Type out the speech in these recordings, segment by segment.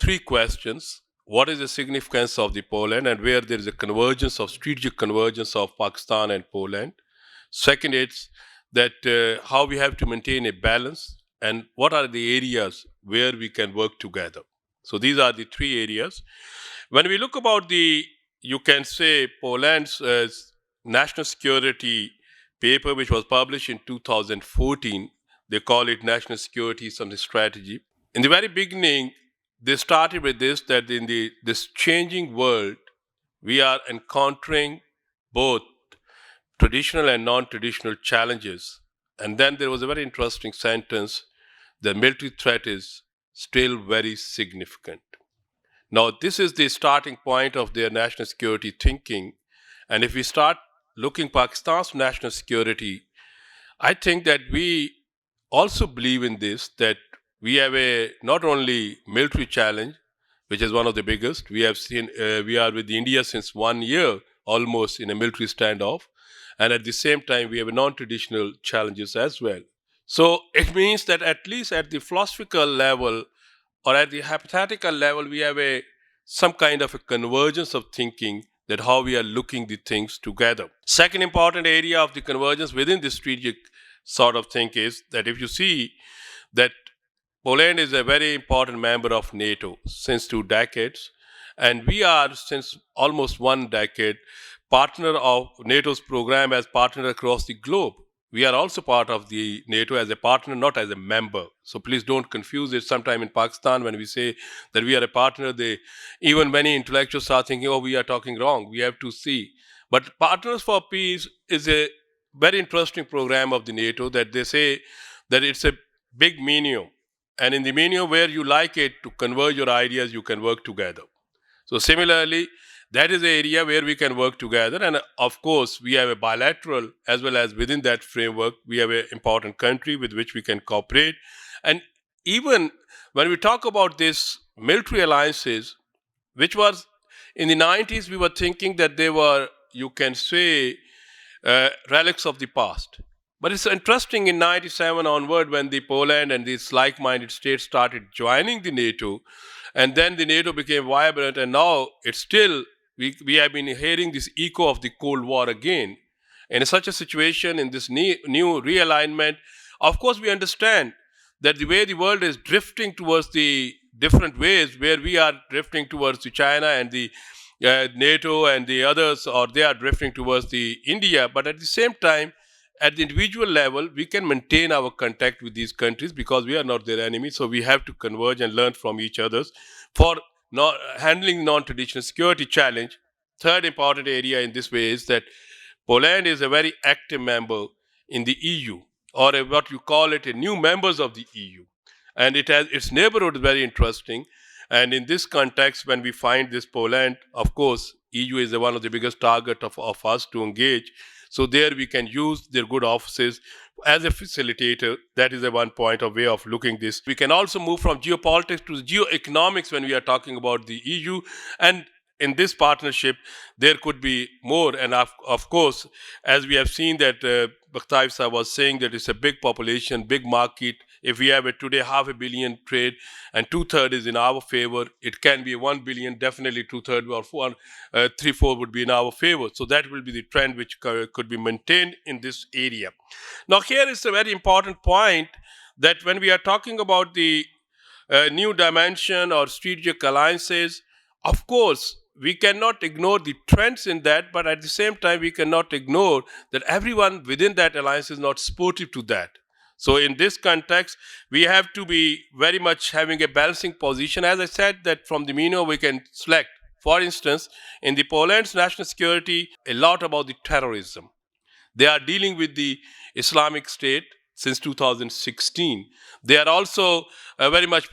three questions. What is the significance of the Poland and where there is a convergence of strategic convergence of Pakistan and Poland? Second, it's that how we have to maintain a balance and what are the areas where we can work together. So these are the three areas. When we look about you can say Poland's national security paper, which was published in 2014, they call it National Security Something Strategy. In the very beginning, they started with this, that in this changing world, we are encountering both traditional and non-traditional challenges. And then there was a very interesting sentence, the military threat is still very significant. Now, this is the starting point of their national security thinking. And if we start looking Pakistan's national security, I think that we also believe in this, that we have a not only military challenge, which is one of the biggest. We have seen, we are with India since 1 year, almost in a military standoff. And at the same time, we have non-traditional challenges as well. So it means that at least at the philosophical level or at the hypothetical level, we have some kind of a convergence of thinking that how we are looking the things together. Second important area of the convergence within the strategic sort of thing is that if you see that Poland is a very important member of NATO since 2 decades, and we are since almost 1 decade partner of NATO's program as partner across the globe. We are also part of the NATO as a partner, not as a member. So please don't confuse it. Sometime in Pakistan, when we say that we are a partner, even many intellectuals are thinking, oh, we are talking wrong. We have to see. But Partners for Peace is a very interesting program of the NATO that they say that it's a big menu. And in the menu where you like it to converge your ideas, you can work together. So similarly, that is the area where we can work together. And of course, we have a bilateral as well as within that framework, we have an important country with which we can cooperate. And even when we talk about these military alliances, which was in the 90s, we were thinking that they were, you can say, relics of the past. But it's interesting in 97 onward when the Poland and these like-minded states started joining the NATO, and then the NATO became vibrant, and now it's still, we have been hearing this echo of the Cold War again. And in such a situation, in this new realignment, of course we understand that the way the world is drifting towards the different ways, where we are drifting towards the China and the NATO and the others, or they are drifting towards the India, but at the same time, at the individual level, we can maintain our contact with these countries because we are not their enemy. So we have to converge and learn from each other for handling non-traditional security challenge. Third important area in this way is that Poland is a very active member in the EU, or what you call it, a new members of the EU. And its neighborhood is very interesting. And in this context, when we find this Poland, of course, EU is one of the biggest target of us to engage. So there we can use their good offices as a facilitator. That is one point of way of looking this. We can also move from geopolitics to geoeconomics when we are talking about the EU. And in this partnership, there could be more. And of course, as we have seen that Bakhtaev was saying that it's a big population, big market. If we have today 500 million trade and 2/3 is in our favor, it can be 1 billion, definitely 2/3 or 3/4 would be in our favor. So that will be the trend which could be maintained in this area. Now here is a very important point that when we are talking about the new dimension or strategic alliances, of course, we cannot ignore the trends in that, but at the same time, we cannot ignore that everyone within that alliance is not supportive to that. So in this context, we have to be very much having a balancing position. As I said, that from the menu we can select. For instance, in the Poland's national security, a lot about the terrorism. They are dealing with the Islamic State since 2016. They are also very much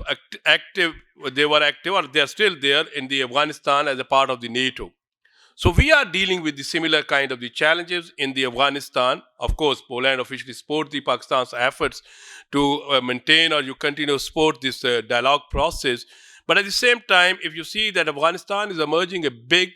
active. They were active, or they are still there in the Afghanistan as a part of the NATO. So we are dealing with the similar kind of the challenges in the Afghanistan. Of course, Poland officially support the Pakistan's efforts to maintain or you continue to support this dialogue process. But at the same time, if you see that Afghanistan is emerging a big,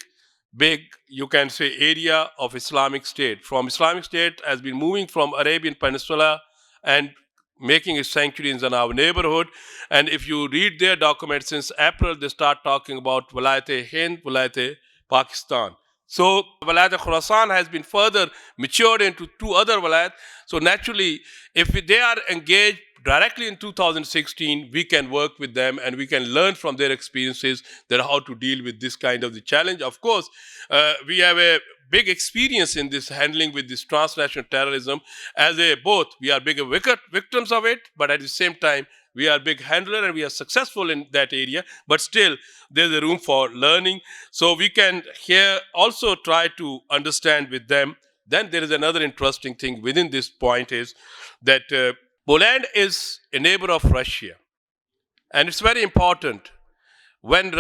you can say, area of Islamic State. From Islamic State has been moving from Arabian Peninsula and making a sanctuary in our neighborhood. And if you read their documents since April, they start talking about Walayat-e-Hind, Walayat-e-Pakistan. So Walayat-e-Khurasan has been further matured into two other walayat. So naturally, if they are engaged directly in 2016, we can work with them and we can learn from their experiences that how to deal with this kind of the challenge. Of course, we have a big experience in this handling with this transnational terrorism. As a both, we are big victims of it, but at the same time, we are big handler and we are successful in that area. But still, there's a room for learning. So we can here also try to understand with them. Then there is another interesting thing within this point is that Poland is a neighbor of Russia. And it's very important. When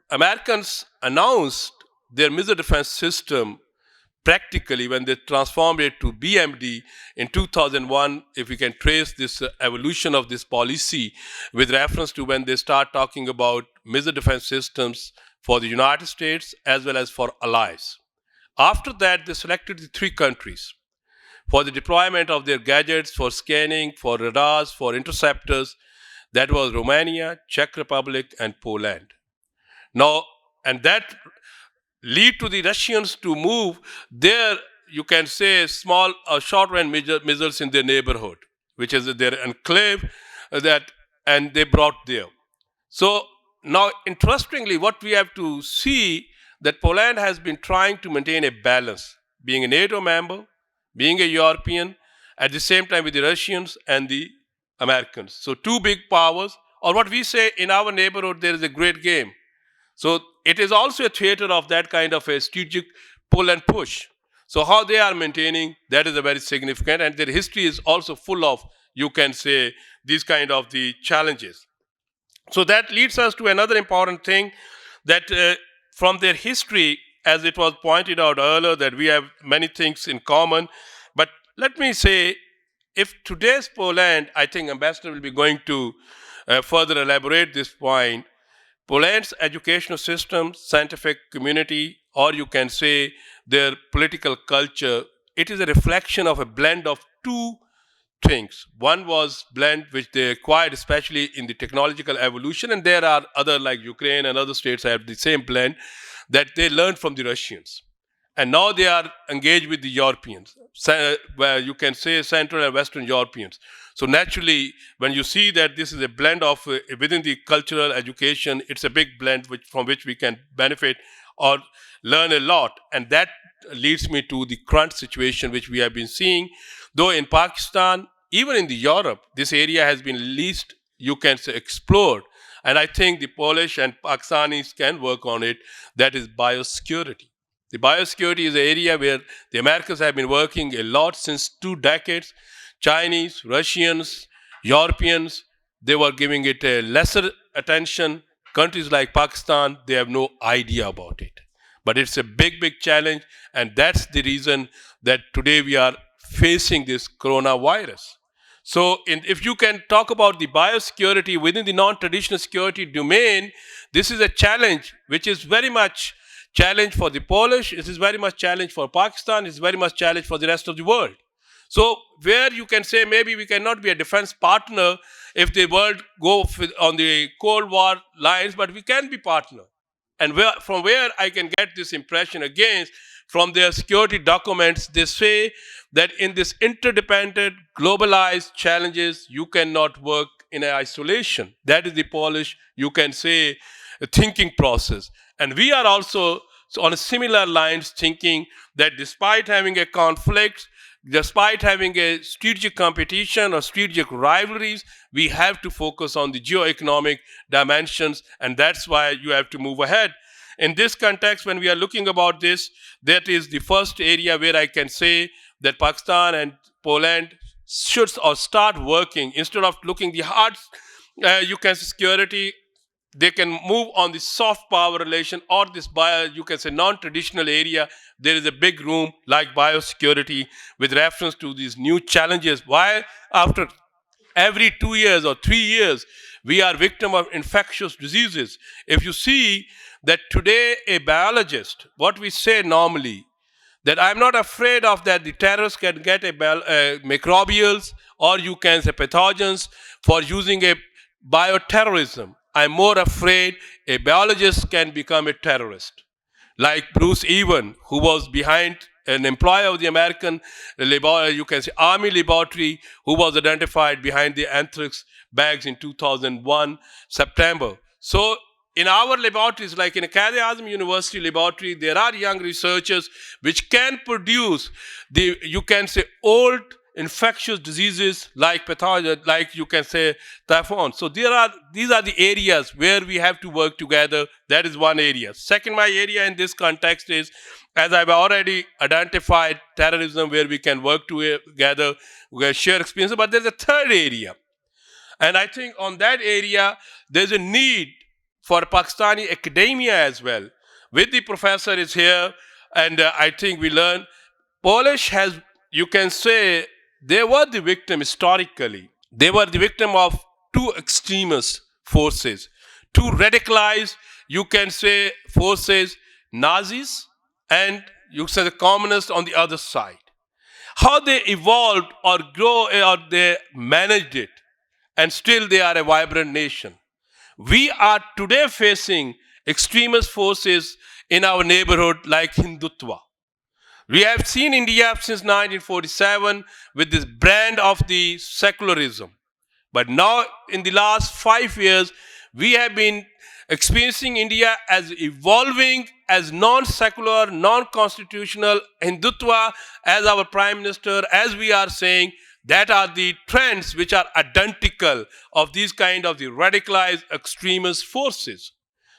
Americans announced their missile defense system, practically when they transformed it to BMD in 2001, if we can trace this evolution of this policy with reference to when they start talking about missile defense systems for the United States as well as for allies. After that, they selected the three countries for the deployment of their gadgets, for scanning, for radars, for interceptors. That was Romania, Czech Republic, and Poland. Now, and that lead to the Russians to move their, you can say, small or short-range missiles in their neighborhood, which is their enclave, and they brought there. So now, interestingly, what we have to see that Poland has been trying to maintain a balance, being a NATO member, being a European, at the same time with the Russians and the Americans. So two big powers, or what we say in our neighborhood, there is a great game. So it is also a theater of that kind of a strategic pull and push. So how they are maintaining, that is a very significant, and their history is also full of, you can say, these kind of the challenges. So that leads us to another important thing, that from their history, as it was pointed out earlier, that we have many things in common. But let me say, if today's Poland, I think Ambassador will be going to further elaborate this point, Poland's educational system, scientific community, or you can say their political culture, it is a reflection of a blend of two things. One was blend which they acquired, especially in the technological evolution, and there are other like Ukraine and other states have the same blend that they learned from the Russians. And now they are engaged with the Europeans, where you can say Central and Western Europeans. So naturally, when you see that this is a blend of within the cultural education, it's a big blend from which we can benefit or learn a lot. And that leads me to the current situation which we have been seeing. Though in Pakistan, even in the Europe, this area has been least, you can say, explored. And I think the Polish and Pakistanis can work on it. That is biosecurity. The biosecurity is an area where the Americans have been working a lot since 2 decades. Chinese, Russians, Europeans, they were giving it a lesser attention. Countries like Pakistan, they have no idea about it. But it's a big, big challenge, and that's the reason that today we are facing this coronavirus. So if you can talk about the biosecurity within the non-traditional security domain, this is a challenge which is very much challenge for the Polish, it is very much challenge for Pakistan, it's very much challenge for the rest of the world. So where you can say maybe we cannot be a defense partner if the world go on the Cold War lines, but we can be partner. And from where I can get this impression again, from their security documents, they say that in this interdependent, globalized challenges, you cannot work in isolation. That is the Polish, you can say, thinking process. And we are also on a similar lines thinking that despite having a conflict, despite having a strategic competition or strategic rivalries, we have to focus on the geoeconomic dimensions, and that's why you have to move ahead. In this context, when we are looking about this, that is the first area where I can say that Pakistan and Poland should or start working instead of looking the hard, you can say security. They can move on the soft power relation or this you can say non-traditional area. There is a big room like biosecurity with reference to these new challenges. Why after every 2 years or 3 years, we are victim of infectious diseases. If you see that today a biologist, what we say normally, that I'm not afraid of that the terrorists can get microbials or you can say pathogens for using a bioterrorism. I'm more afraid a biologist can become a terrorist. Like Bruce Even, who was behind an employee of the American you can say Army laboratory, who was identified behind the anthrax bags in 2001 September. So in our laboratories, like in a Quaid-i-Azam University laboratory, there are young researchers which can produce the, you can say, old infectious diseases like pathogen, like you can say typhoon. So these are the areas where we have to work together. That is one area. Second, my area in this context is, as I've already identified, terrorism, where we can work together, we share experiences. But there's a third area, and I think on that area there's a need for Pakistani academia as well. With the professor is here, and I think we learn Polish has, you can say, they were the victim historically. They were the victim of two extremist forces, two radicalized, you can say, forces, Nazis and you say the communists on the other side. How they evolved or grow or they managed it, and still they are a vibrant nation. We are today facing extremist forces in our neighborhood like Hindutva. We have seen India since 1947 with this brand of the secularism. But now, in the last 5 years, we have been experiencing India as evolving as non-secular, non-constitutional, Hindutva as our Prime Minister, as we are saying, that are the trends which are identical of these kind of the radicalized extremist forces.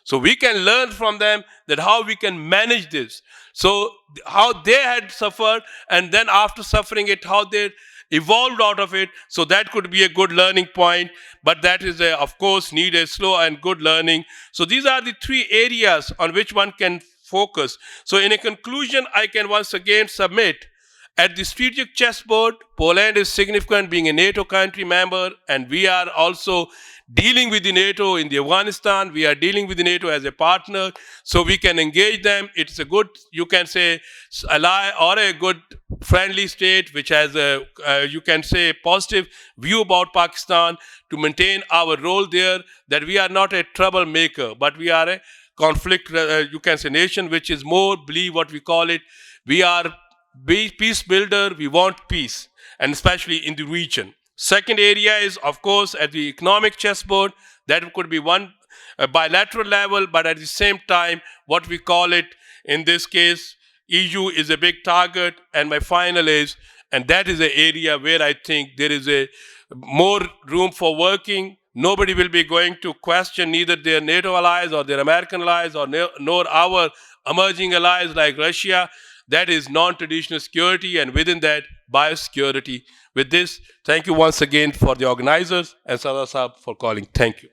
So we can learn from them that how we can manage this. So how they had suffered, and then after suffering it, how they evolved out of it. So that could be a good learning point, but that is, of course, need a slow and good learning. So these are the three areas on which one can focus. So in a conclusion, I can once again submit, at the strategic chessboard, Poland is significant, being a NATO country member, and we are also dealing with the NATO in the Afghanistan. We are dealing with the NATO as a partner, so we can engage them. It's a good, you can say, ally or a good friendly state which has a, you can say, positive view about Pakistan, to maintain our role there, that we are not a troublemaker, but we are a conflict, you can say, nation which is more, believe what we call it, we are peace builder, we want peace, and especially in the region. Second area is, of course, at the economic chessboard. That could be one bilateral level, but at the same time, what we call it, in this case, EU is a big target. And my final is, and that is an area where I think there is a more room for working. Nobody will be going to question neither their NATO allies or their American allies, or nor our emerging allies like Russia. That is non-traditional security, and within that, biosecurity. With this, thank you once again for the organizers and Sada Saab for calling. Thank you.